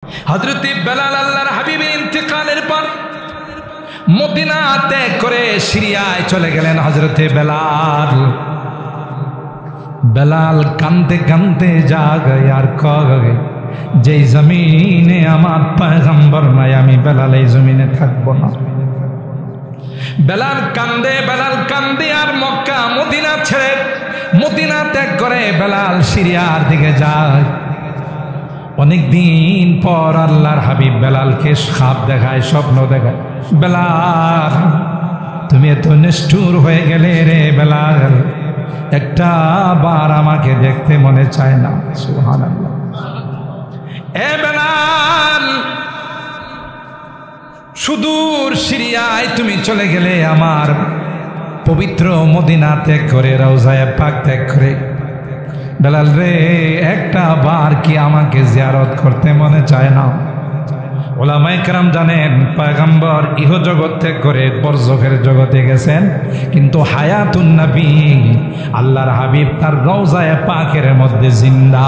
হযরত বেলাল আল্লাহর হাবিবের ইন্তেকালের পর মদিনা ত্যাগ করে সিরিয়ায় চলে গেলেন হযরত বেলাল। বেলাল কাঁদতে কাঁদতে যা গয়ে আর কগে যে জমিনে আমার পয়গম্বর নাই আমি বেলাল এই জমিনে থাকবো না। বেলাল কান্দে আর মক্কা মদিনা ছেড়ে মদিনা ত্যাগ করে বেলাল সিরিয়ার দিকে যায়। অনেকদিন পর আল্লাহর হাবিব বেলালকে খাব দেখায়, স্বপ্ন দেখায়, বেলাল তুমি এত নিষ্ঠুর হয়ে গেলে রে বেলাল, একটা বার আমাকে দেখতে মনে চায় না। সুবহানাল্লাহ। এ বেলাল, সুদূর সিরিয়ায় তুমি চলে গেলে আমার পবিত্র মদিনা ত্যাগ করে, রওজায়ে পাক ত্যাগ করে। বেলাল রে, একটা বার কি আমাকে জিয়ারত করতে মনে চায় না? ওলামায়ে কেরাম জানেন পয়গম্বর ইহ জগৎ ত্যাগ করে বরজখের জগতে গেছেন, কিন্তু হায়াতুন নবী আল্লাহর হাবিব তার রওজায়ে পাকের মধ্যে জিন্দা।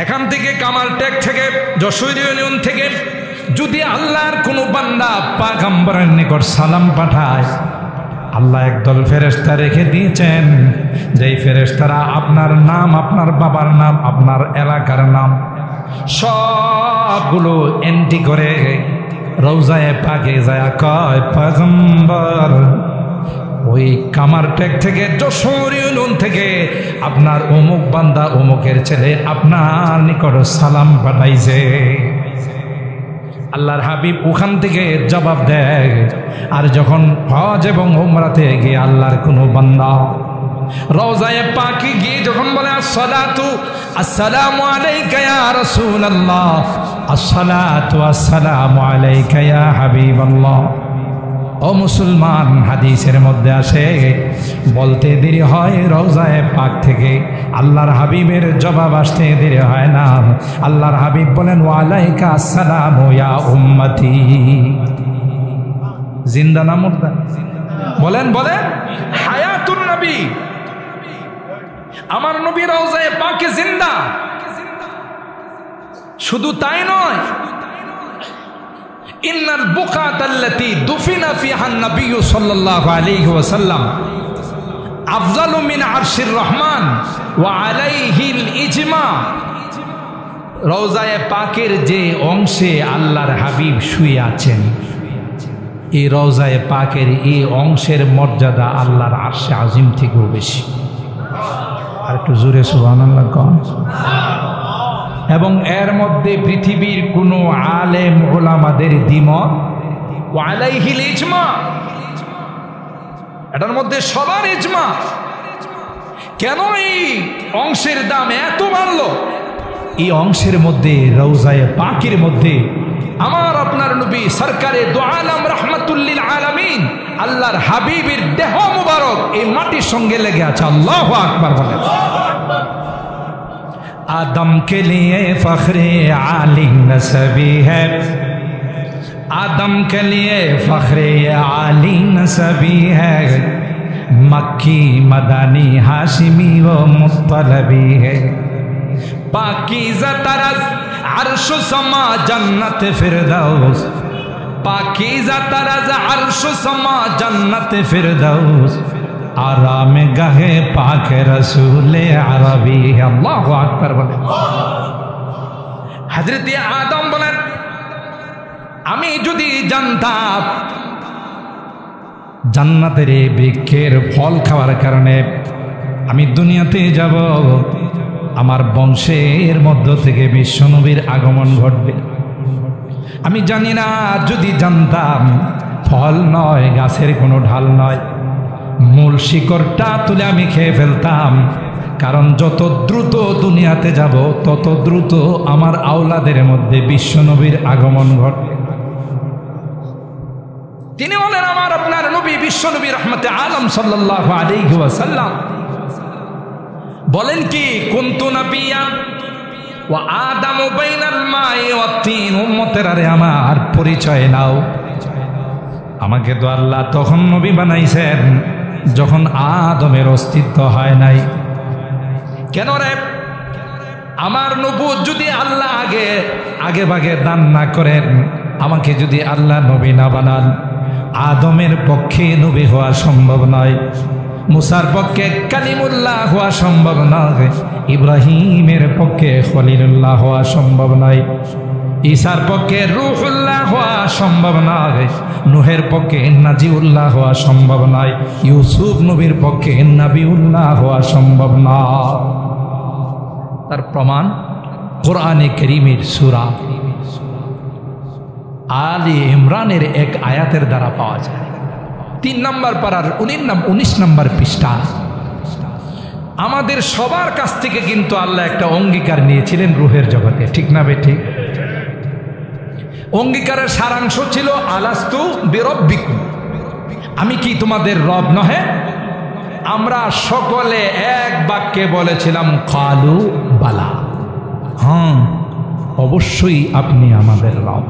এখান থেকে কামালটেক থেকে যশোর ইউনিয়ন থেকে যদি আল্লাহর কোনো বান্দা পয়গম্বরের নিকট সালাম পাঠায়, আল্লাহ একদল ফেরেশতা রেখে দিয়েছেন, যেই ফেরেশতারা আপনার নাম, আপনার বাবার নাম, আপনার এলাকার নাম সবগুলো এন্ট্রি করে রওজায়ে পাকে যায় কয় পয়গম্বর ওই কামারটেক থেকে যশোর ইউনিয়ন থেকে আপনার অমুক বান্দা অমুকের ছেলে আপনার নিকট সালাম পাঠাইছে। আল্লাহর হাবিব ওখান থেকে জবাব দেয়। আর যখন হজ এবং উমরাতে গিয়ে আল্লাহর কোনো বান্দা রওজায়ে পাকে গিয়ে যখন বলে আসসালাতু আসসালামু আলাইকা ইয়া রাসূলুল্লাহ, আসসালাতু আসসালামু আলাইকা ইয়া হাবিবাল্লাহ, ও মুসলমান, হাদিসের মধ্যে আসে বলতে দেরি হয় রওজায়ে পাক থেকে আল্লাহর হাবিবের জবাব আসতে দেরি হয় না। আল্লাহর হাবিব বলেন ওয়া আলাইকা আসসালামু ইয়া উম্মতি। জিন্দা না মুর্দা? বলেন বলেন। হায়াতুন নবী, আমার নবী রওজায়ে পাকে জিন্দা। শুধু তাই নয়, ইন্নাল বুকাতাল্লাতী দুফিনা ফিহা নবী সাল্লাল্লাহু আলাইহি ওয়াসাল্লাম আফজালু মিন আরশির রহমান ওয়া আলাইহিল ইজমা। রওজায়ে পাকের যে অংশে আল্লাহর হাবিব শুয়ে আছেন, এই রওজায়ে পাকের এই অংশের মর্যাদা আল্লাহর আরশে আজিম থেকেও বেশি। আর একটু জোরে সুবহানাল্লাহ কোন। এবং এর মধ্যে পৃথিবীর কোনো আলেম ওলামাদের দ্বিমত ওয়া আলাইহিল ইজমা, এটার মধ্যে সবার ইজমা। কেন এই অংশের দাম এত বাড়লো? এই অংশের মধ্যে রওজায়ে পাকের মধ্যে আমার আপনার নবী সরকারে দু আলম রাহমাতুল লিল আলামিন আল্লাহর হাবিবের দেহ মুবারক এই মাটির সঙ্গে লেগে আছে। আল্লাহু আকবার বলেন। आदम के लिए फख्रे आली नसबी है, आदम के लिए फख्रे आली नसबी है, मक्की मदानी हाशिमी व मुत्तलबी है, पाकीज़ा तरज़ अर्श समा जन्नत फिरदौस, पाकीज़ा तरज़ अर्श समा जन्नत फिरदौस, आराम गाहे पाक रसूले अरबी। अल्लाहु আকবার বলেন। হযরত আদম বলেন, আমি যদি জানতাম জান্নাতের এই বৃক্ষের ফল খাওয়ার কারণে আমি দুনিয়াতে যাব, আমার বংশের মধ্য থেকে বিশ্বনবীর আগমন ঘটবে, আমি জানি না, যদি জানতাম ফল নয়, গাছের কোনো ঢাল নয়, মূল শিকড়টা তুলে আমি খেয়ে ফেলতাম। কারণ যত দ্রুত দুনিয়াতে যাব তত দ্রুত আমার আওলাদের মধ্যে বিশ্বনবীর আগমন ঘটবে। তিনি বলেন আমার আপনার নবী বিশ্বনবী রহমতে আলম সাল্লাল্লাহু আলাইহি ওয়াসাল্লাম বলেন কি, কুনতু নাবিয়্যান ওয়া আদামু বাইনাল মাই ওয়াত তিন। উম্মতেরা রে, আমার পরিচয় নাও। আমাকে তো আল্লাহ তখন নবী বানাইছেন যখন আদমের অস্তিত্ব হয় নাই। কেন রে? আমার নবুয়ত যদি আল্লাহ আগে ভাগে দান না করেন, আমাকে যদি আল্লাহ নবী না বানান, আদমের পক্ষে নবী হওয়া সম্ভব নয়, মুসার পক্ষে কালিমুল্লাহ হওয়া সম্ভব নয়, ইব্রাহিমের পক্ষে খলিলুল্লাহ হওয়া সম্ভব নয়, ঈসার পক্ষে রূহুল্লাহ হওয়া সম্ভব নয়, নূহের পক্ষে নাজিউল্লাহ হওয়া সম্ভব নয়, ইউসুফ নবীর পক্ষে নাবিউল্লাহ হওয়া সম্ভব নয়। তার প্রমাণ কোরআনে কারীমের সূরা আলে ইমরানের এক আয়াতের দ্বারা পাওয়া যায়। 3 নম্বর পারার 19 নম্বর পৃষ্ঠা। আমাদের সবার কাছ থেকে কিন্তু আল্লাহ একটা অঙ্গীকার নিয়েছিলেন রূহের জগতে, ঠিক না বেঠিক? অঙ্গীকারের সারাংশ ছিল আলাস্তু বিরব্বিকুম, আমি কি তোমাদের রব নহে? আমরা সকলে এক বাক্যে বলেছিলাম কালু বালা, হ্যাঁ অবশ্যই আপনি আমাদের রব।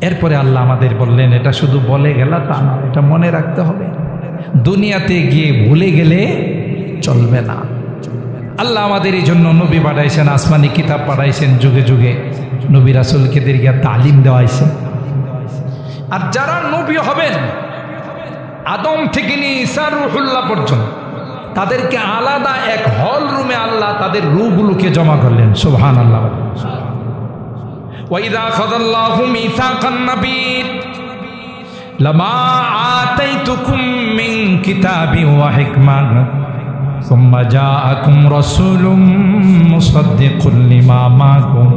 এরপরে আল্লাহ আমাদের বললেন, এটা শুধু বলে গেলা তা না, এটা মনে রাখতে হবে, দুনিয়াতে গিয়ে ভুলে গেলে চলবে না। আল্লাহ আমাদের এই জন্য নবী পাঠাইছেন, আসমানি কিতাব পাঠাইছেন, যুগে যুগে নবী রাসূলকে গিয়ে তালিম দেওয়াইছেন। আর যারা নবী হবেন আদম থেকে নিয়ে ঈসা রূহুল্লাহ পর্যন্ত, তাদেরকে আলাদা এক হল রুমে আল্লাহ তাদের রূহগুলোকে জমা করলেন। সুবহানাল্লাহ। وَإِذَا أَخَذَ اللَّهُ مِيثَاقَ النَّبِيِّينَ لَمَا آتَيْتُكُم مِّن كِتَابٍ وَحِكْمَةٍ ثُمَّ جَاءَكُمْ رَسُولٌ مُصَدِّقٌ لِّمَا مَعَكُمْ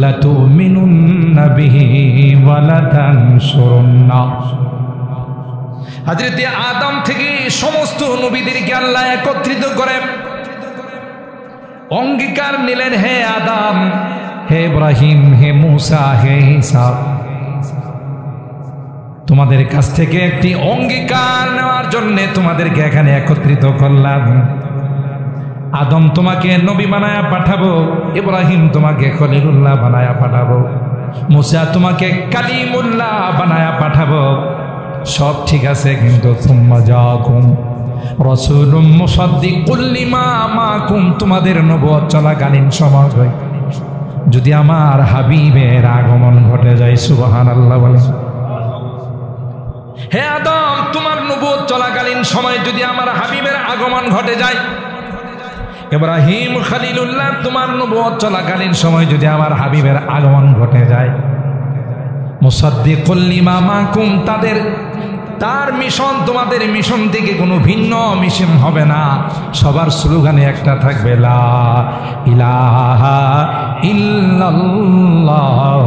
لَتُؤْمِنُنَّ بِهِ وَلَتَنصُرُنَّهُ। হযরত আদম থেকে সমস্ত নবীদেরকে আল্লাহ একত্রিত করে অঙ্গীকার নিলেন, হে আদম, হে ইব্রাহিম, হে মুসা, হে ঈসা, তোমাদের কাছ থেকে একটি অঙ্গীকার নেওয়ার জন্য তোমাদেরকে এখানে একত্রিত করলাম। আদম তোমাকে নবী বানায়া পাঠাবো, ইব্রাহিম তোমাকে খলিলুল্লাহ বানায়া পাঠাবো, মুসা তোমাকে কালিমুল্লাহ বানায়া পাঠাবো। সব ঠিক আছে, কিন্তু সুম্মা জাআকুম রাসূলুম মুসাদ্দিকুল লিমা মাআকুম, তোমাদের নবুয়ত চলাকালীন সময় যদি আমার হাবিবের আগমন ঘটে যায়, সুবহানাল্লাহ বলে। হে আদম, তোমার নবুয়ত চলাকালীন সময় যদি আমার হাবিবের আগমন ঘটে যায়, ইব্রাহিম খলিলুল্লাহ তোমার নবুয়ত চলাকালীন সময় যদি আমার হাবিবের আগমন ঘটে যায়, মুসাদ্দিকুল লিমা মাআকুম, তার মিশন তোমাদের মিশন থেকে কোনো ভিন্ন মিশন হবে না। সবার স্লোগানে একটা থাকবে, লা ইলাহা ইল্লাল্লাহ,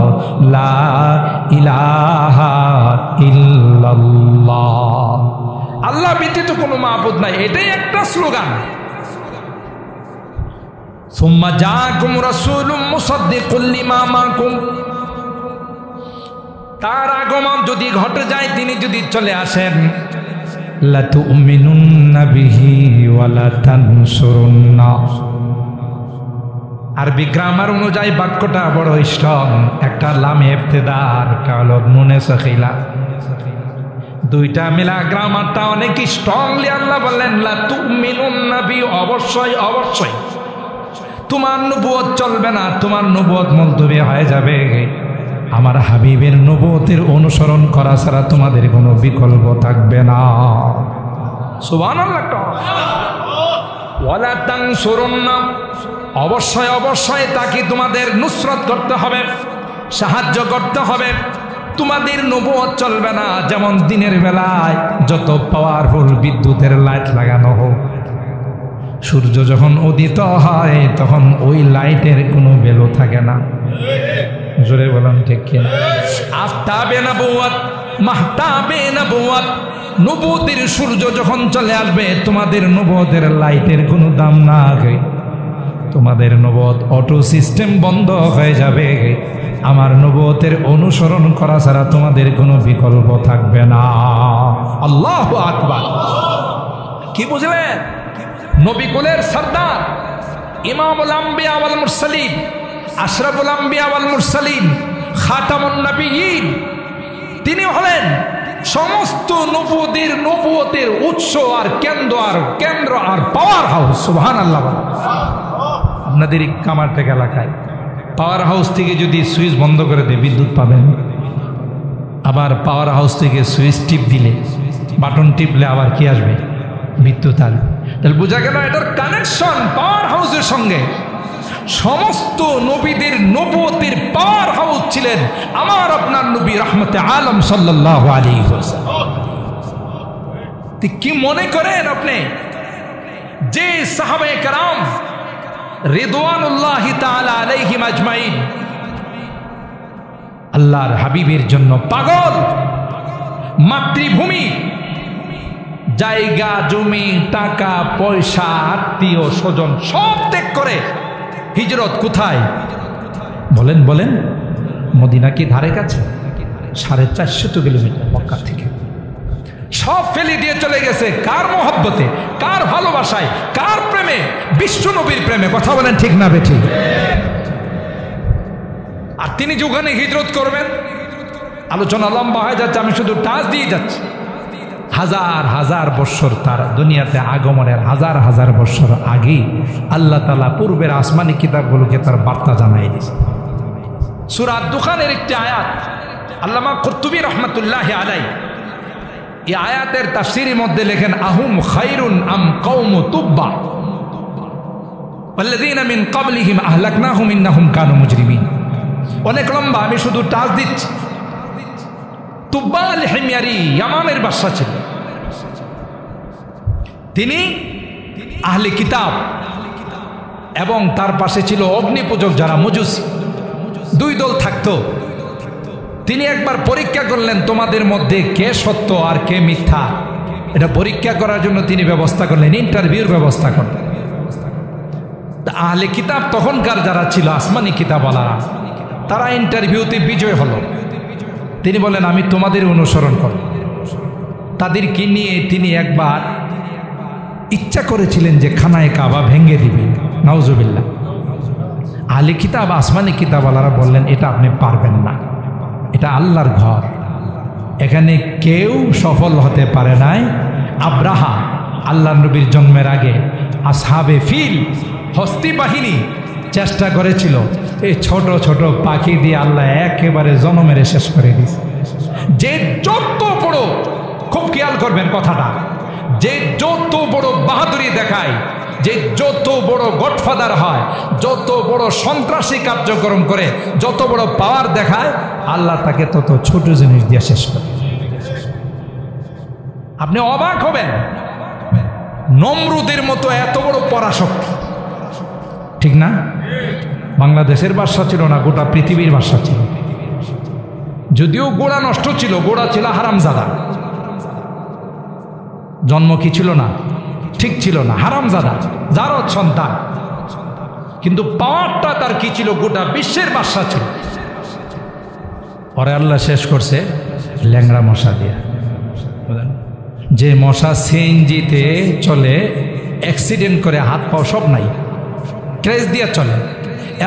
লা ইলাহা ইল্লাল্লাহ, আল্লাহ ব্যতীত কোনো মাবুদ নাই, এটাই একটা স্লোগান। সুম্মা জাআকুম রাসূলুম মুসাদ্দিকুল লিমা মাআকুম, তার আগমন যদি ঘটে যায়, তিনি যদি চলে আসেন, লাতুমিনুন্না বিহি ওয়া লাতানসুরুন্না। আরবি গ্রামার অনুযায়ী বাক্যটা বড় স্ট্রং, একটা লামে ইবতিদা আর একটা হলো নুনে সাকিলা, দুইটা মিলা গ্রামারটা অনেক স্ট্রংলি আল্লাহ বললেন লাতুমিনুন্না বিহি, অবশ্যই অবশ্যই তোমার নবুয়ত চলবে না, তোমার নবুয়ত মুলতবি হয়ে যাবে। আমার হাবিবের নবুয়তের অনুসরণ করা ছাড়া তোমাদের কোনো বিকল্প থাকবে না। সুবহানাল্লাহ। ওয়ালা তানসুরুন্না, অবশ্যই অবশ্যই তাকে তোমাদের নুসরত করতে হবে, সাহায্য করতে হবে। তোমাদের নবুয়ত চলবে না যেমন দিনের বেলায় যত পাওয়ারফুল বিদ্যুতের লাইট লাগানো হোক, সূর্য যখন উদিত হয় তখন ওই লাইটের কোনো ভ্যালু থাকে না। জোরে বলেন ঠিক কিনা? আফতাবে নবুয়ত, মাহতাবে নবুয়ত, নবুয়তের সূর্য যখন চলে আসবে তোমাদের নবুয়তের লাইটের কোনো দাম নাই, তোমাদের নবুয়ত অটো সিস্টেম বন্ধ হয়ে যাবে। আমার নবুয়তের অনুসরণ করা ছাড়া তোমাদের কোনো বিকল্প থাকবে না। আল্লাহু আকবার। কি বুঝলেন? নবী কুলের সরদার, ইমামুল আম্বিয়া ওয়াল মুরসালিন, আশরাফুল আম্বিয়া ওয়াল মুরসালিন, খাতামুন নবিয়্যিন, তিনি হলেন সমস্ত নবুয়তের উৎস আর কেন্দ্র আর পাওয়ার হাউস। সুবহানাল্লাহ। আপনাদের কামারটেক এলাকায় পাওয়ার হাউস থেকে যদি সুইচ বন্ধ করে দেয় বিদ্যুৎ পাবেন, আবার পাওয়ার হাউস থেকে সুইচ টিপ দিলে, বাটন টিপলে আবার কি আসবে? বিদ্যুৎ আসবে। তাহলে বোঝা গেল এটার কানেকশন পাওয়ার হাউসের সঙ্গে। সমস্ত নবীদের নবুয়তের পাওয়ার হাউস ছিলেন আমার আপনার নবী রাহমাতে আলম সাল্লাল্লাহু আলাইহি ওয়াসাল্লাম। কি মনে করেন আপনি যে সাহাবায়ে কেরাম রিদওয়ানুল্লাহি তাআলা আলাইহিম আজমাইন আল্লাহর হাবিবের জন্য পাগল, মাতৃভূমি, জায়গা জমি টাকা পয়সা আত্মীয় স্বজন সব ত্যাগ করে হিজরত কোথায়? বলেন বলেন, মদিনা কি ধারে কাছে? 450 কিলোমিটার মক্কা থেকে সব ফেলে দিয়ে চলে গেছে। কার মহব্বতে, কার ভালোবাসায়, কার প্রেমে? বিশ্ব নবীর প্রেমে। কথা বলেন ঠিক না বেঠিক? আর তিনি যেখানে হিজরত করবেন, আলোচনা লম্বা হয়ে যাচ্ছে, আমি শুধু টাচ দিয়ে যাচ্ছি। হাজার হাজার বৎসর তার দুনিয়াতে আগমনের হাজার হাজার বৎসর আগে আল্লাহ তাআলা পূর্বের আসমানি কিতাবগুলোকে তার বার্তা জানাই দিয়েছে। সূরা দুখানের একটি আয়াত আল্লামা কুরতুবী রাহমাতুল্লাহি আলাইহি এই আয়াতের তাফসীরের মধ্যে লেখেন, আহুম খায়রুন আম কওমু তুব্বা ওয়াল্লাযীনা মিন ক্বাবলিহিম আহলাকনাহুম ইন্নাহুম কানু মুজরিমিন। অনেক লম্বা, আমি শুধু টাচ দিচ্ছি। তুব্বা আল হিময়ারি ইয়ামানের বাদশা ছিল। তিনি আহলে কিতাব এবং তার পাশে ছিল অগ্নিপূজক যারা মজুসি, দুই দল থাকতো। তিনি একবার পরীক্ষা করলেন তোমাদের মধ্যে কে সত্য আর কে মিথ্যা। এটা পরীক্ষা করার জন্য তিনি ব্যবস্থা করলেন, ইন্টারভিউর ব্যবস্থা করলেন। আহলে কিতাব তখনকার যারা ছিল আসমানি কিতাবওয়ালারা, তারা ইন্টারভিউতে বিজয় হলো। তিনি বলেন আমি তোমাদের অনুসরণ করব। তাদেরকে নিয়ে তিনি একবার ইচ্ছা করেছিলেন যে খানায়ে কাবা ভেঙে দিবেন, নাউজুবিল্লাহ। আহলে কিতাব আসমানি কিতাবওয়ালারা বললেন এটা আপনি পারবেন না, এটা আল্লাহর ঘর, এখানে কেউ সফল হতে পারে নাই। আব্রাহা আল্লাহ নবীর জন্মের আগে আসহাবে ফিল হস্তি বাহিনী চেষ্টা করেছিল, এই ছোট ছোট পাখি দিয়ে আল্লাহ একেবারে জনমেরে শেষ করে দিয়েছে। যে যত বড়, খুব খেয়াল করবেন কথাটা, যে যত বড় বাহাদুরি দেখায়, যে যত বড় গডফাদার হয়, যত বড় সন্ত্রাসী কার্যক্রম করে, যত বড় পাওয়ার দেখায়, আল্লাহ তাকে তত ছোট জিনিস দিয়ে শেষ করে। আপনি অবাক হবেন, নমরুদের মতো এত বড় পরাশক্তি, ঠিক না? বাংলাদেশের বাদশা ছিল না, গোটা পৃথিবীর বাদশা ছিল। যদিও গোড়া নষ্ট ছিল, গোড়া ছিল হারামজাদা, জন্ম কি ছিল না, ঠিক ছিল না, হারামজাদা, জারদ সন্তান। কিন্তু পাওয়ারটা তার কি ছিল, গোটা বিশ্বের বাদশা ছিল। পরে আল্লাহ শেষ করছে ল্যাংড়া মশা দিয়ে। যে মশা সিএনজিতে চলে, অ্যাক্সিডেন্ট করে হাত পাও সব নাই, ক্রেজ দিয়ে চলে,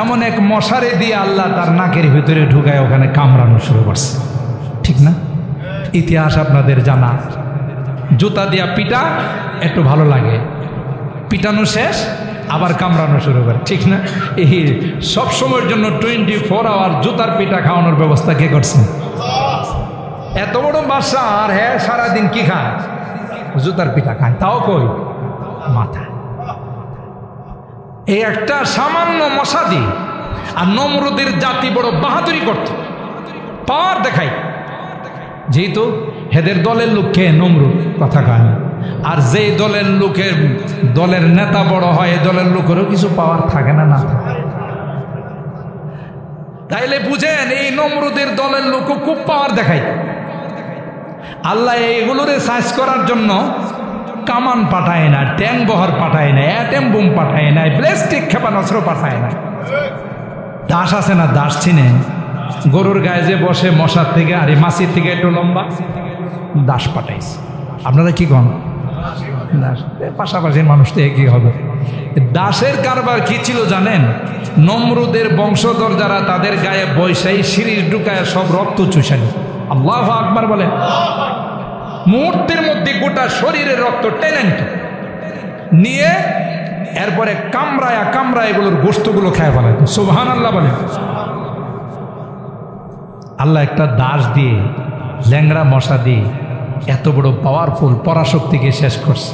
এমন এক মশারে দিয়ে আল্লাহ তার নাকের ভিতরে ঢুকায় ওখানে কামড়ানো শুরু করছে, ঠিক না? ইতিহাস আপনাদের জানা। জুতা দিয়া পিটা, একটু ভালো লাগে, পিটানো শেষ আবার কামড়ানো শুরু করে, ঠিক না? এই সবসময়ের জন্য 24 আওয়ার জুতার পিটা খাওয়ানোর ব্যবস্থা কে করছে? এত বড় বাদশা, আর হ্যাঁ সারাদিন কি খায়? জুতার পিঠা খায়, তাও কই মাথা। এই একটা সামান্য মশা দিয়ে। আর নমরুদের জাতি বড় বাহাদুরি করত, পাওয়ার দেখাই। যেহেতু হেদের দলের লোককে নমরুদ কথা কয় না, আর যেই দলের লোকের দলের নেতা বড় হয়, এই দলের লোকেরও কিছু পাওয়ার থাকে না, না থাকে। তাইলে বুঝেন, এই নমরুদের দলের লোকও খুব পাওয়ার দেখায়। আল্লাহ এইগুলোরে সাইজ করার জন্য কামান পাঠায় না, ট্যাং বহর পাঠায় না, অ্যাটম বোম পাঠায় না, ব্যালিস্টিক ক্ষেপণাস্ত্র পাঠায় না। দাস আছে না, দাস চিনেন? গরুর গায়ে যে বসে মশার থেকে, আর এই মাছির থেকে একটু লম্বা, দাস পাঠাইছে। আপনারা কি কন? দাস, পাশাপাশি মানুষ তো একই হবে। দাসের কারবার কি ছিল জানেন? নমরুদের বংশধর যারা, তাদের গায়ে বৈশাই সিরিজ ঢুকায় সব রক্ত চুষানি। আল্লাহু আকবার বলে। মুহূর্তের মধ্যে গোটা শরীরের রক্ত টেনে নিত, নিয়ে এরপরে কামড়ায়া কামড়ায় এগুলোর গোশতগুলো খেয়ে ফেলায়। সুবহানাল্লাহ বলেন। আল্লাহ একটা দাস দিয়ে, ল্যাংড়া মশা দিয়ে এত বড় পাওয়ারফুল পরাশক্তিকে শেষ করছে।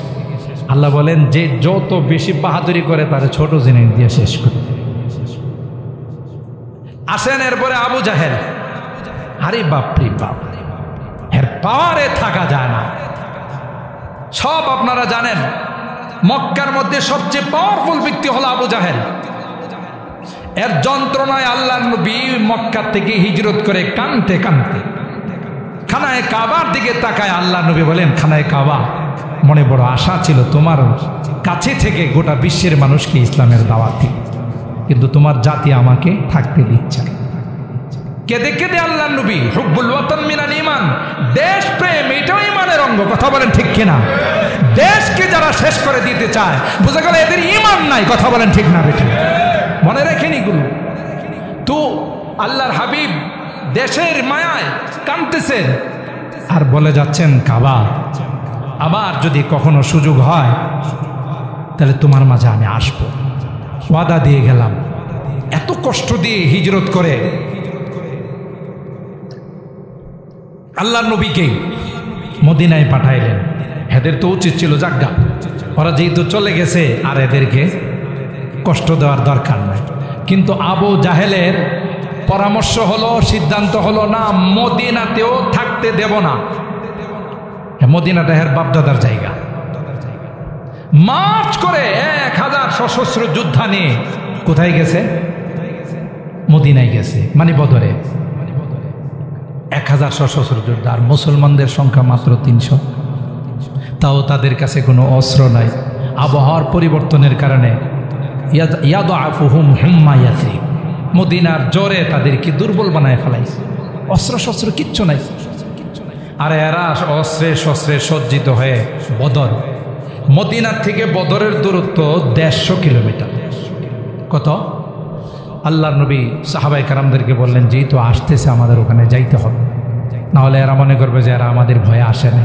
আল্লাহ বলেন যে যত বেশি বাহাদুরি করে তার ছোট জিনিস দিয়ে শেষ করে। আসেন এরপরে আবু জাহেল। আরে বাপরে বাপ, এর পাওয়ারে থাকা যায় না। সব আপনারা জানেন মক্কার মধ্যে সবচেয়ে পাওয়ারফুল ব্যক্তি হলো আবু জাহেল। এর যন্ত্রণায় আল্লাহর নবী মক্কা থেকে হিজরত করে কানতে কানতে খানায়ে কাবার দিকে তাকায়। আল্লাহ নবী বলেন, খানায়ে কাবা, মনে বড় আশা ছিল তোমার কাছে থেকে গোটা বিশ্বের মানুষকে ইসলামের দাওয়াত দিই, কিন্তু তোমার জাতি আমাকে থাকতে দিচ্ছে না। কেঁদে কেঁদে আল্লাহ নবী, হুব্বুল ওয়াতান মিনাল ঈমান, দেশ প্রেম এটাও ঈমানের অঙ্গ। কথা বলেন ঠিক কিনা? দেশকে যারা শেষ করে দিতে চায়, বোঝা গেল এদের ঈমান নাই। কথা বলেন ঠিক না বেঠিক? মনে রাখেন এগুলো। তো আল্লাহর হাবিব দেশের মায়ায় কাঁদতেছেন আর বলে যাচ্ছেন, কাবা, আবার যদি কখনো সুযোগ হয় তাহলে তোমার মাঝে আমি আসবো, ওয়াদা দিয়ে গেলাম। এত কষ্ট দিয়ে হিজরত করে আল্লাহ নবীকে মদিনায় পাঠাইলেন। এদের তো উচিত ছিল জাগ্গা, ওরা যেহেতু চলে গেছে আর এদেরকে কষ্ট দেওয়ার দরকার নাই। কিন্তু আবু জাহেলের পরামর্শ হলো, সিদ্ধান্ত হলো, না, মদিনাতেও থাকতে দেব না। মদিনাটা এর বাপদাদার জায়গা। মার্চ করে 1000 সশস্ত্র যোদ্ধা নিয়ে কোথায় গেছে? মদিনায় গেছে, মানে বদরে। 1000 সশস্ত্র যোদ্ধা, আর মুসলমানদের সংখ্যা মাত্র 300। তাও তাদের কাছে কোনো অস্ত্র নাই। আবহাওয়ার পরিবর্তনের কারণে ইয়াদআফুহুম হুম্মা ইয়াসরিব, মদিনার জোরে তাদেরকে দুর্বল বানায় ফেলাইছে। অস্ত্র শস্ত্র কিচ্ছু নাই। আর এরা অস্ত্রে শস্ত্রে সজ্জিত হয়ে বদর, মদিনার থেকে বদরের দূরত্ব 150 কিলোমিটার। কত? আল্লাহর নবী সাহাবায়ে কেরামদেরকে বললেন, যেহেতু আসতেছে আমাদের ওখানে যাইতে হবে, নাহলে এরা মনে করবে যে এরা আমাদের ভয়ে আসে না।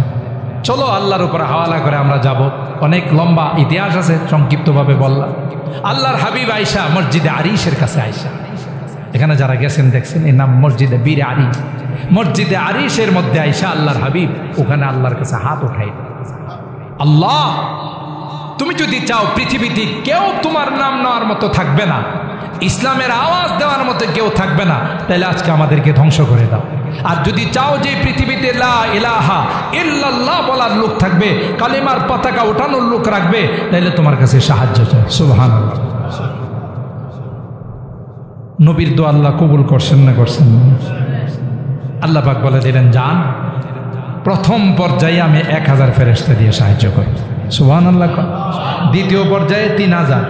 চলো আল্লাহর উপর হাওয়ালা করে আমরা যাব। অনেক লম্বা ইতিহাস আছে, সংক্ষিপ্তভাবে বললাম। আল্লাহর হাবিব আয়েশা মসজিদে আরিশের কাছে, আয়েশা, এখানে যারা গেছেন দেখছেন, এর নাম মসজিদে বীর আরিশ। মসজিদে আরিশের মধ্যে আয়েশা আল্লাহর হাবিব ওখানে আল্লাহর কাছে হাত উঠাই, আল্লাহ, তুমি যদি চাও পৃথিবীতে কেউ তোমার নাম নেওয়ার মতো থাকবে না, ইসলামের আওয়াজ দেওয়ার মতো কেউ থাকবে না, তাহলে আজকে আমাদেরকে ধ্বংস করে দাও। আর যদি চাও যে পৃথিবীতে লা ইলাহা ইল্লাল্লাহ বলার লোক থাকবে, কালিমার পতাকা ওঠানোর লোক রাখবে, তাহলে তোমার কাছে সাহায্য চাই। সুবহানাল্লাহ। নবীর দোয়া আল্লাহ কবুল করছেন না করছেন না? আল্লাহ পাক বলে দিলেন, যান, প্রথম পর্যায়ে আমি 1000 ফেরেশতা দিয়ে সাহায্য করি। সুবহানাল্লাহ। দ্বিতীয় পর্যায়ে 3000,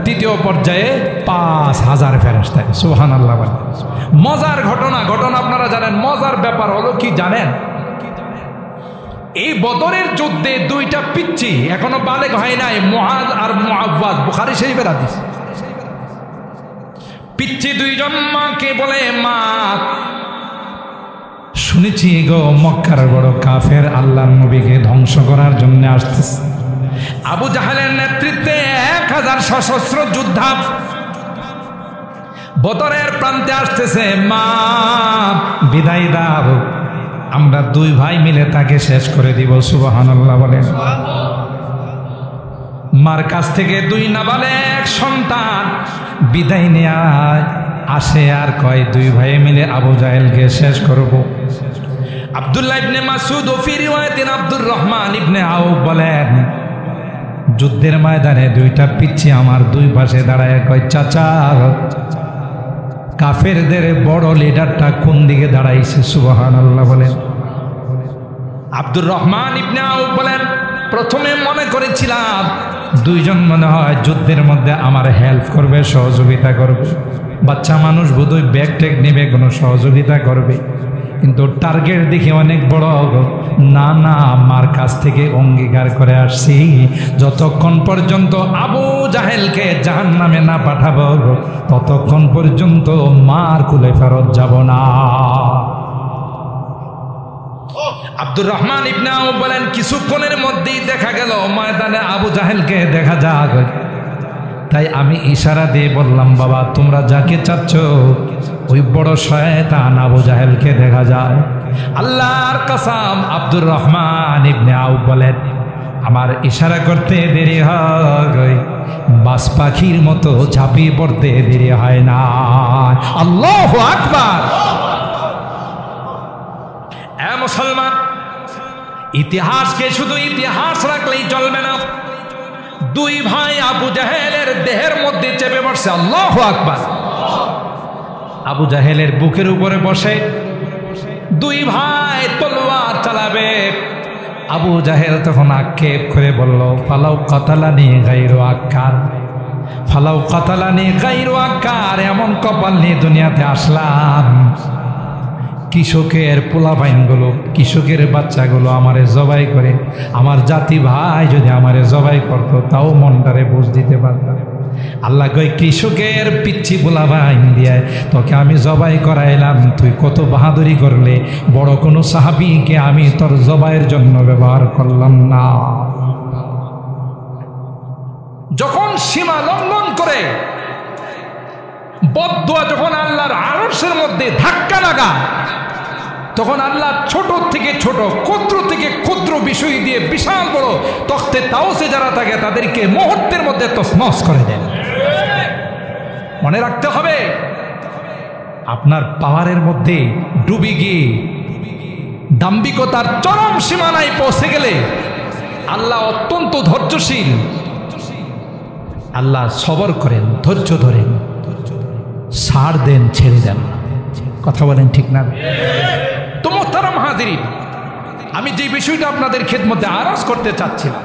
তৃতীয় পর্যায়ে 5000 ফেরেশতা। সুবহানাল্লাহ। মজার ঘটনা আপনারা জানেন। মজার ব্যাপার হলো কি জানেন? এই বদরের যুদ্ধে 2টা পিচ্চি এখনো বালেগ হয় নাই, মুআজ আর মুআওয়াজ, বুখারী শরীফের হাদিস। পিচ্চি 2 জন মাকে বলে, মা, শুনেছি গো মক্কার বড় কাফের আল্লাহর নবীকে ধ্বংস করার জন্য আসতেছে। আবু জাহেলের নেতৃত্বে 1000 সশস্ত্র যোদ্ধা বদরের প্রান্তে আসতেছে। মা, বিদায় দাও, আমরা 2 ভাই মিলে তাকে শেষ করে দিব। সুবহানাল্লাহ বলেন। মার কাছ থেকে 2 নাবালেগ সন্তান বিদায় নিয়ে আসে আর কয়, 2 ভাই মিলে আবু জাহেলকে শেষ করব। আব্দুল্লাহ ইবনে মাসউদ ও ফি রিওয়ায়াতিন আব্দুর রহমান ইবনে আউফ বলেন, যুদ্ধের ময়দানে 2টা পিচ্চি আমার 2 পাশে দাঁড়ায় কয়, চাচা, কাফেরদের বড় লিডারটা কোন দিকে দাঁড়াইছে? সুবহানাল্লাহ বলেন। আব্দুর রহমান ইবনে আউফ বলেন, প্রথমে মনে করেছিলাম 2 জন মনে হয় যুদ্ধের মধ্যে আমার হেল্প করবে, সহযোগিতা করবে। বাচ্চা মানুষ বোধহয় ব্যাগ ট্যাগ নেবে, কোনো সহযোগিতা করবে, কিন্তু টার্গেট দেখে অনেক বড়। না না, আমার কাছ থেকে অঙ্গীকার করে আসছি, যতক্ষণ পর্যন্ত আবু জাহেলকে জাহান্নামে না পাঠাবো, ততক্ষণ পর্যন্ত মার কুলে ফেরত যাব না। আব্দুর রহমান ইবনে আউফ বলেন কিছুক্ষণের মধ্যেই দেখা গেল ময়দানে আবু জাহেলকে দেখা যাক। তাই আমি ইশারা দিয়ে বললাম, বাবা তোমরা যাকে চাচ্ছ ওই বড় শয়তান আবু জাহেলকে দেখা যায়। আল্লাহর কসম, আব্দুর রহমান ইবনে আউফ বলেন আমার ইশারা করতে দেরি হয়, বাস পাখির মতো ঝাঁপিয়ে পড়তে দেরি হয় না। আল্লাহু আকবার। এ মুসলমান, ইতিহাসকে শুধু ইতিহাস রাখলেই চলবে না। দুই ভাই আবু জাহেলের দেহের মধ্যে চেপে বসে। আল্লাহু আকবার। আবু জাহেলের বুকের উপরে বসে দুই ভাই তলোয়ার চালাবে। আবু জাহেল তখন আক্ষেপ করে বলল, ফালাউ কাতালানি গায়রু আক্কার, ফালাউ কাতালানি গায়রু আক্কার, এমন কপাল নিয়ে দুনিয়াতে আসলাম কৃষকের পোলাপাইনগুলো, কৃষকের বাচ্চাগুলো আমারে জবাই করে, আমার জাতি ভাই যদি আমারে জবাই করতো তাও মনটারে বুঝ দিতে পারতাম। আল্লাহ কই কৃষকের পিচ্ছি পোলাপাইন দিয়ে তোকে আমি জবাই করাইলাম, তুই কত বাহাদুরি করলে, বড় কোনো সাহাবীকে আমি তোর জবাইয়ের জন্য ব্যবহার করলাম না। যখন সীমা লঙ্ঘন করে বদদুয়া যখন আল্লাহর আরশের মধ্যে ধাক্কা লাগা, তখন আল্লাহ ছোট থেকে ছোট, ক্ষুদ্র থেকে ক্ষুদ্র বিষয় দিয়ে বিশাল বড় তখতে তাওসে যারা থাকে তাদেরকে মুহূর্তের মধ্যে তছনছ করে দেন। মনে রাখতে হবে, আপনার পাওয়ারের মধ্যে ডুবে গিয়ে দাম্ভিকতার চরম সীমানায় পৌঁছে গেলে আল্লাহ অত্যন্ত ধৈর্যশীল, আল্লাহ সবর করেন, ধৈর্য ধরেন, ছাড় দেন, ছেড়ে দেন। কথা বলেন ঠিক না? তো মোহতারাম হাজিরিন, আমি যে বিষয়টা আপনাদের খেদমতে আরজ করতে চাচ্ছিলাম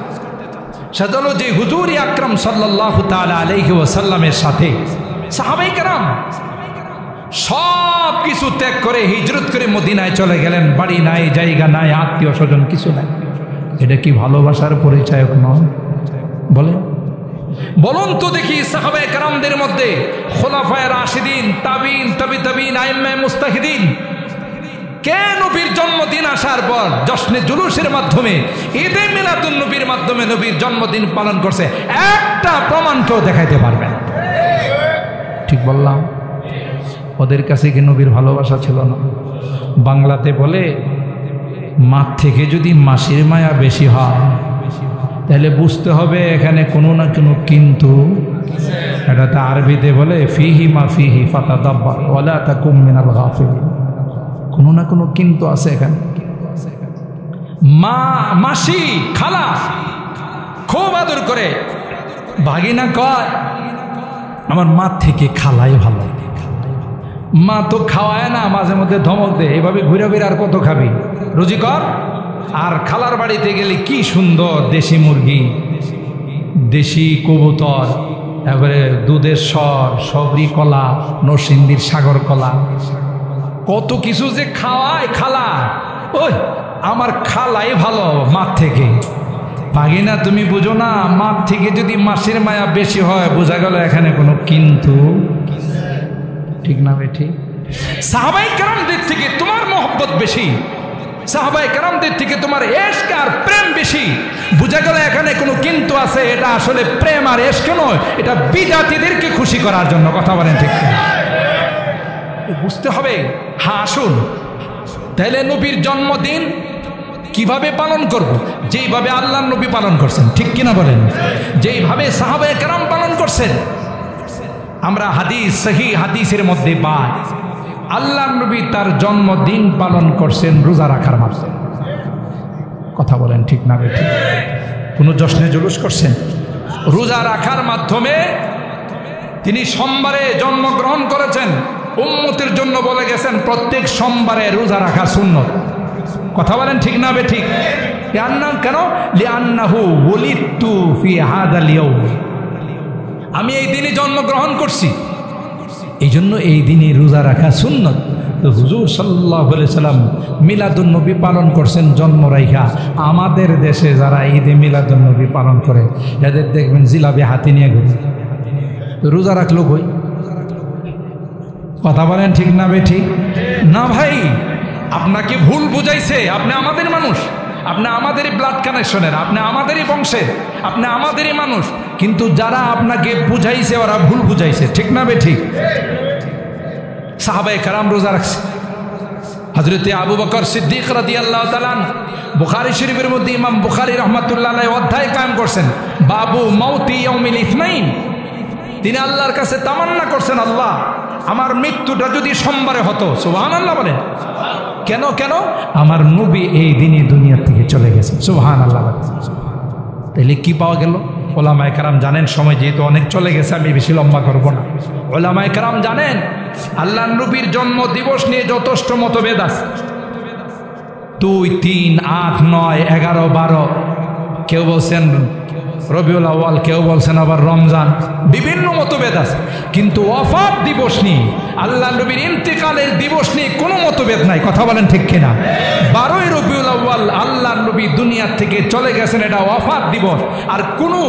সেটা হলো যে হুজুর আকরাম সাল্লাল্লাহু তাআলা আলাইহি ওয়াসাল্লামের সাথে সাহাবায়ে কেরাম সব কিছু ত্যাগ করে হিজরত করে মদিনায় চলে গেলেন। বাড়ি নাই, জায়গা নাই, আত্মীয় স্বজন কিছু নাই। এটা কি ভালোবাসার পরিচায়ক নয়? বলুন তো দেখি, সাহাবায়ে কেরামদের মধ্যে খোলাফায়ে রাশিদিন, তাবিন, তাবিন, আইম্মায়ে মুস্তাহিদিন কে নবীর জন্মদিন আসার পর জশ্নে জুলুসের মাধ্যমে, ঈদে মিলাদুন নবীর মাধ্যমে নবীর জন্মদিন পালন করছে? একটা প্রমাণ কেউ দেখাইতে পারবেন? ঠিক বললাম? ওদের কাছে কি নবীর ভালোবাসা ছিল না? বাংলাতে বলে, মাঠ থেকে যদি মাসির মায়া বেশি হয় তাহলে বুঝতে হবে এখানে কোনো না কোনো কিন্তু। এটাতে আরবিতে বলে ফিহি মা ফিহি ফাতাদাব্বার ওয়ালা তাকুম মিনাল গাফিলিন। কোনো না কোনো কিন্তু আছে এখানে। মা, মাসি, খালা খুব আদর করে, ভাগিনা কয় আমার মা থেকে খালাই ভালো। মা তো খাওয়ায় না, মাঝে মধ্যে ধমক দেয়, এভাবে ঘুরে ঘুরে আর কত খাবি, রুজি কর। আর খালার বাড়িতে গেলে কি সুন্দর দেশি মুরগি, দেশি কবুতর, এবারে দুধের স্বর, সবরি কলা, নরসিংদীর সাগর কলা, কত কিছু যে খাওয়ায় খালা। ওই আমার খালাই ভালো মাঠ থেকে। ভাগিনা তুমি বুঝো না, মাঠ থেকে যদি মাসির মায়া বেশি হয় বোঝা গেল এখানে কোনো কিন্তু। ঠিক না বেঠি? সাহাবায়ে কেরামদের থেকে তোমার মহব্বত বেশি, সাহাবায়ে কেরামদের থেকে তোমার ইশক আর প্রেম বেশি, বোঝা গেল এখানে কোনো কিন্তু আছে। এটা আসলে প্রেম আর ইশক নয়, এটা বিদাতীদেরকে খুশি করার জন্য। কথা বলেন ঠিক না? বুঝতে হবে। হ্যাঁ, আসুন তাহলে নবীর জন্মদিন কিভাবে পালন করব? যেইভাবে আল্লাহর নবী পালন করছেন, ঠিক কিনা বলেন? যেইভাবে সাহাবায়ে কেরাম পালন করছেন। আমরা হাদিস, সহিহ হাদিসের মধ্যে পাই আল্লাহর নবী তার জন্মদিন পালন করছেন রোজা রাখার মাধ্যমে। কথা বলেন ঠিক না বেঠিক? কোনো জশ্নে জুলুস করছেন? রোজা রাখার মাধ্যমে তিনি সোমবারে জন্মগ্রহণ করেছেন। উম্মতের জন্য বলে গেছেন প্রত্যেক সোমবারে রোজা রাখা সুন্নত। কথা বলেন ঠিক না বেঠিক? কেন? লিআন্নাহু ওয়ালিদতু ফি হাযাল ইয়াউম, আমি এই দিনে জন্মগ্রহণ করছি, এই জন্য এই দিনে রোজা রাখা সুন্নত। তো হুজুর সাল্লাল্লাহু আলাইহি সাল্লাম মিলাদুন নবী পালন করছেন জন্ম রাইখা। আমাদের দেশে যারা ঈদে মিলাদুন নবী পালন করে এদের দেখবেন জিলাপি হাতে নিয়ে ঘুরে। রোজা রাখলো কই? কথা বলেন ঠিক না বেঠিক? না ভাই, আপনাকে ভুল বুঝাইছে, আপনি আমাদের মানুষ, আপনি আমাদেরই ব্লাড কানেকশনের, আপনি আমাদেরই বংশের, আপনি আমাদেরই মানুষ, কিন্তু যারা আপনাকে বুঝাইছে ওরা ভুল বুঝাইছে। ঠিক না বে ঠিক? সাহাবায়ে কেরাম রোজা রাখছে। হযরতে আবু বকর সিদ্দিক রাদিয়াল্লাহু তাআলা বুখারী শরীফের মধ্যে ইমাম বুখারী রাহমাতুল্লাহ আলাইহি অধ্যায় কায়েম করছেন, বাবু মাউতি ইয়াউমিল ইসনাইন। তিনি আল্লাহর কাছে তামান্না করছেন, আল্লাহ আমার মৃত্যুটা যদি সোমবারে হতো। সুবহানাল্লাহ বলেন। কেন কেন? আমার নবী এই দিনই দুনিয়া থেকে চলে গেছে। সুবহানাল্লাহ। তাহলে কি পাওয়া গেল? ওলামায়ে কেরাম জানেন, সময় যেহেতু অনেক চলে গেছে আমি বেশি লম্বা করব না। ওলামায়ে কেরাম জানেন আল্লাহর নবীর জন্ম দিবস নিয়ে যথেষ্ট মতভেদ আছে। 2, 3, 8, 9, 11, 12, কেউ বলছেন রবিউল আউয়াল, কেউ বলছেন আবার রমজান, বিভিন্ন মতভেদ আছে। কিন্তু ওয়াফাত দিবস নিয়ে, আল্লাহ নবীর ইন্তেকালের দিবস নিয়ে কোনো মতভেদ নাই। কথা বলেন ঠিক কিনা? 12ই রবিউল আউয়াল আল্লাহ নবী দুনিয়া থেকে চলে গেছেন, এটা ওয়াফাত দিবস। আর কোনো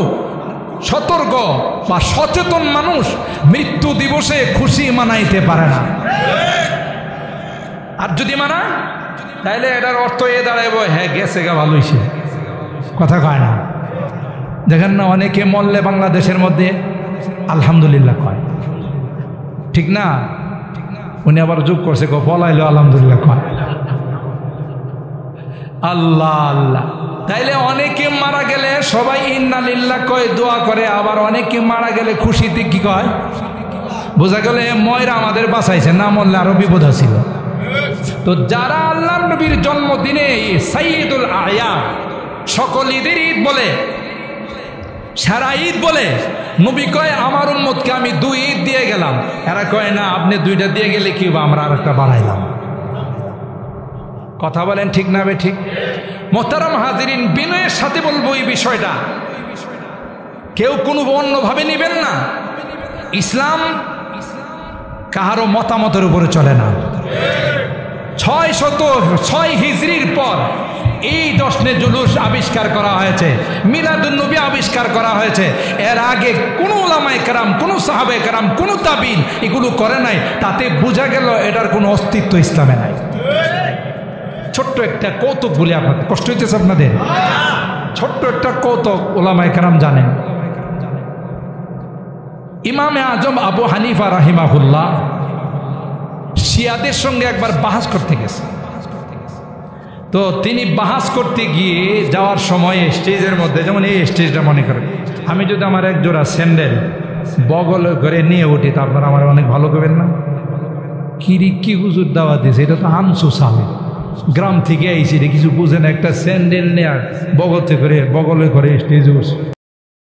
সতর্ক বা সচেতন মানুষ মৃত্যু দিবসে খুশি মানাইতে পারে না। আর যদি মানা, তাহলে এটার অর্থ এ দাঁড়াইব, হ্যাঁ গেছে গা, ভালো হয়েছে। কথা কয় না? দেখেন না, অনেকে মরলে বাংলাদেশের মধ্যে আলহামদুলিল্লাহ কয়, ঠিক না? উনি আবার যোগ করছে, বলাইলো আলহামদুলিল্লাহ কয়। আল্লাহ আল্লাহ। তাইলে অনেকে মারা গেলে সবাই ইন্না লিল্লাহ কয়, দোয়া করে, আবার অনেকে মারা গেলে খুশিতে কি কয়? বোঝা গেল ময়রা আমাদের বাঁচাইছে, না মরলে আরো বিপদ ছিল। তো যারা আল্লাহ নবীর জন্মদিনে সাইয়্যিদুল আয়া, সকল ঈদের ঈদ বলে, সারা ঈদ বলে, নবী কয় আমার উম্মতকে আমি 2 ঈদ দিয়ে গেলাম। এরা কয় না, আপনি 2টা দিয়ে গেলে কি হবে, আমরা আরেকটা বাড়াইলাম। কথা বলেন ঠিক না বে ঠিক? মোহতারাম হাজিরিন, বিনয়ের সাথে বলবো এই বিষয়টা, কেউ কোনো অন্যভাবে নিবেন না। ইসলাম কাহারও মতামতের উপরে চলে না। 606 হিজরির পর এই দশনে জুলুস আবিষ্কার করা হয়েছে, মিলাদুন নবী আবিষ্কার করা হয়েছে। এর আগে কোনো উলামায়ে কেরাম, কোনো সাহাবায়ে কেরাম, কোনো তাবিঈন এগুলো করে নাই। তাতে বোঝা গেল এটার কোনো অস্তিত্ব ইসলামে নাই। ছোট্ট একটা কৌতুক বলি আপনাদের, কষ্ট হইতেছে আপনাদের? ছোট্ট একটা কৌতুক উলামায়ে কেরাম জানেন। ইমামে আজম আবু হানিফা রাহিমাহুল্লাহ শিয়াদের সঙ্গে একবার বাহাস করতে গেছে। তো তিনি বাহাস করতে গিয়ে যাওয়ার সময় স্টেজের মধ্যে, যেমন এই স্টেজটা মনে করেন, আমি যদি আমার এক জোড়া স্যান্ডেল বগল করে নিয়ে উঠি, তো আপনারা আমার অনেক ভালো করবেন না? কি হুজুর দাওয়া দিয়েছে, এটা তো আনসু সামে গ্রাম থেকে আইসি, কিছু বুঝেন, একটা স্যান্ডেল নেয়ার বগলে করে স্টেজে বসে